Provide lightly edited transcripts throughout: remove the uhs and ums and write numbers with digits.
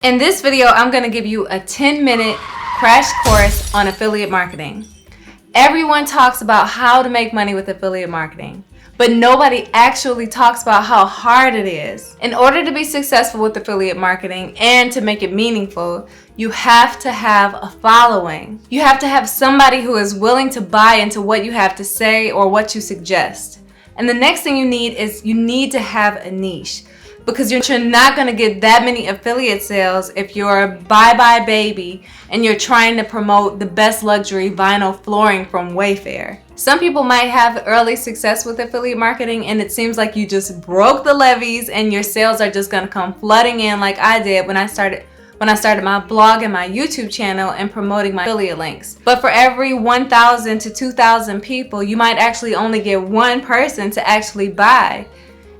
In this video, I'm going to give you a 10-minute crash course on affiliate marketing. Everyone talks about how to make money with affiliate marketing, but nobody actually talks about how hard it is. In order to be successful with affiliate marketing and to make it meaningful, you have to have a following. You have to have somebody who is willing to buy into what you have to say or what you suggest. And the next thing you need to have a niche. Because you're not going to get that many affiliate sales if you're a bye-bye baby and you're trying to promote the best luxury vinyl flooring from Wayfair. Some people might have early success with affiliate marketing and it seems like you just broke the levees and your sales are just going to come flooding in like I did when I started my blog and my YouTube channel and promoting my affiliate links. But for every 1,000 to 2,000 people, you might actually only get one person to actually buy.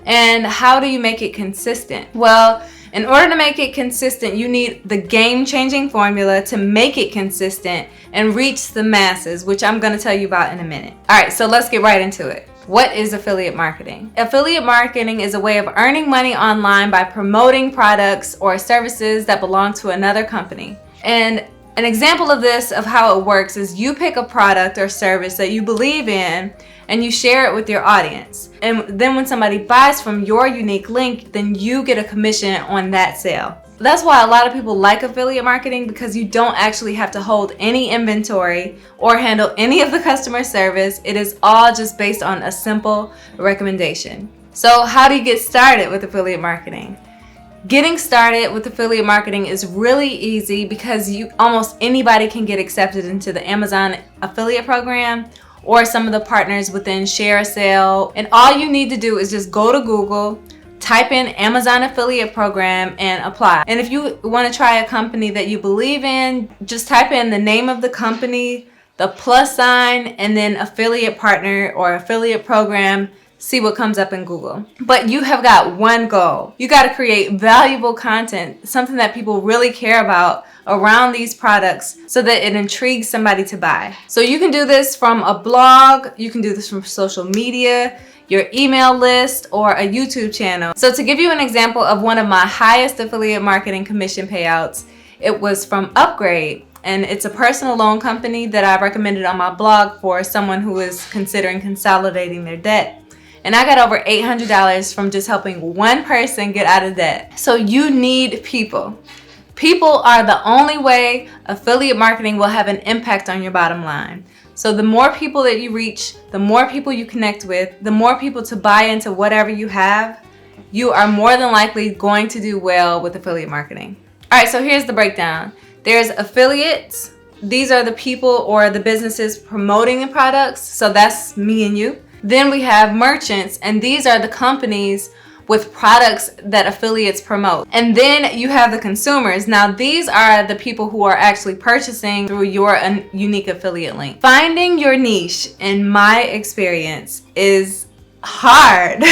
And how do you make it consistent? Well, in order to make it consistent, you need the game-changing formula to make it consistent and reach the masses, which I'm going to tell you about in a minute. All right, so let's get right into it. What is affiliate marketing? Affiliate marketing is a way of earning money online by promoting products or services that belong to another company. And an example of this, of how it works, is you pick a product or service that you believe in and you share it with your audience. And then when somebody buys from your unique link, then you get a commission on that sale. That's why a lot of people like affiliate marketing, because you don't actually have to hold any inventory or handle any of the customer service. It is all just based on a simple recommendation. So how do you get started with affiliate marketing? Getting started with affiliate marketing is really easy because almost anybody can get accepted into the Amazon affiliate program or some of the partners within ShareASale. And all you need to do is just go to Google, type in Amazon affiliate program and apply. And if you want to try a company that you believe in, just type in the name of the company, the plus sign, and then affiliate partner or affiliate program. See what comes up in Google. But you have got one goal. You got to create valuable content, something that people really care about around these products so that it intrigues somebody to buy. So you can do this from a blog, you can do this from social media, your email list, or a YouTube channel. So to give you an example of one of my highest affiliate marketing commission payouts, it was from Upgrade. And it's a personal loan company that I recommended on my blog for someone who is considering consolidating their debt. And I got over $800 from just helping one person get out of debt. So you need people. People are the only way affiliate marketing will have an impact on your bottom line. So the more people that you reach, the more people you connect with, the more people to buy into whatever you have, you are more than likely going to do well with affiliate marketing. All right, so here's the breakdown. There's affiliates. These are the people or the businesses promoting the products. So that's me and you. Then we have merchants, and these are the companies with products that affiliates promote. And then you have the consumers. Now these are the people who are actually purchasing through your unique affiliate link. Finding your niche, in my experience, is hard,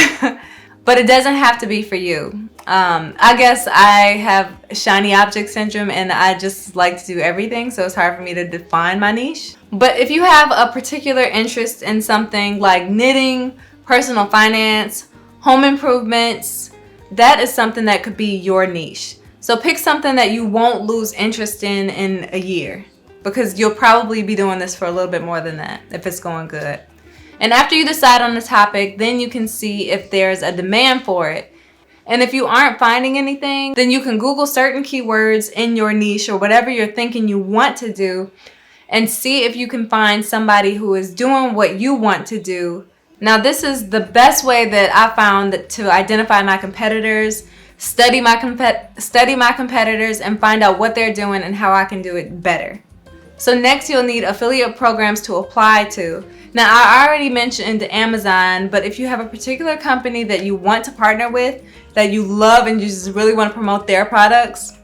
but it doesn't have to be for you. I guess I have shiny object syndrome and I just like to do everything, so it's hard for me to define my niche. But if you have a particular interest in something like knitting, personal finance, home improvements, that is something that could be your niche. So pick something that you won't lose interest in a year, because you'll probably be doing this for a little bit more than that if it's going good. And after you decide on the topic, then you can see if there's a demand for it. And if you aren't finding anything, then you can Google certain keywords in your niche or whatever you're thinking you want to do and see if you can find somebody who is doing what you want to do. Now, this is the best way that I found to identify my competitors, study my competitors, and find out what they're doing and how I can do it better. So next, you'll need affiliate programs to apply to. Now, I already mentioned Amazon, but if you have a particular company that you want to partner with, that you love and you just really want to promote their products,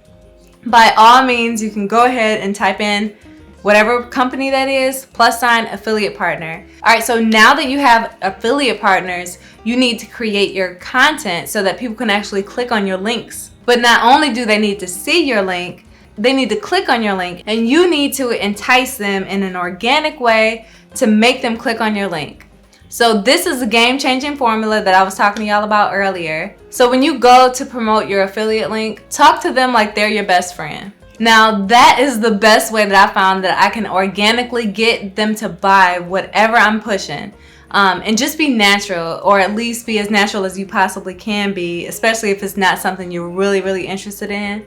by all means, you can go ahead and type in whatever company that is, plus sign affiliate partner. All right, so now that you have affiliate partners, you need to create your content so that people can actually click on your links. But not only do they need to see your link, they need to click on your link, and you need to entice them in an organic way to make them click on your link. So this is a game-changing formula that I was talking to y'all about earlier. So when you go to promote your affiliate link, talk to them like they're your best friend. Now that is the best way that I found that I can organically get them to buy whatever I'm pushing. And just be natural, or at least be as natural as you possibly can be, especially if it's not something you're really interested in.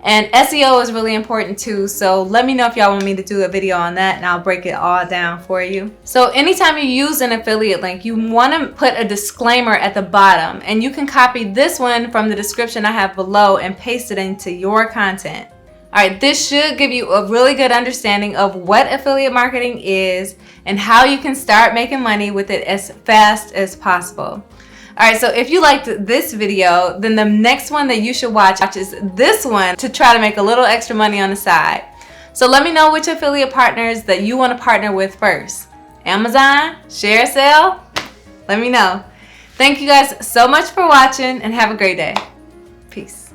And SEO is really important too, so let me know if y'all want me to do a video on that and I'll break it all down for you. So anytime you use an affiliate link, you want to put a disclaimer at the bottom, and you can copy this one from the description I have below and paste it into your content. Alright, this should give you a really good understanding of what affiliate marketing is and how you can start making money with it as fast as possible. Alright, so if you liked this video, then the next one that you should watch is this one to try to make a little extra money on the side. So let me know which affiliate partners that you want to partner with first. Amazon, ShareASale, let me know. Thank you guys so much for watching and have a great day. Peace.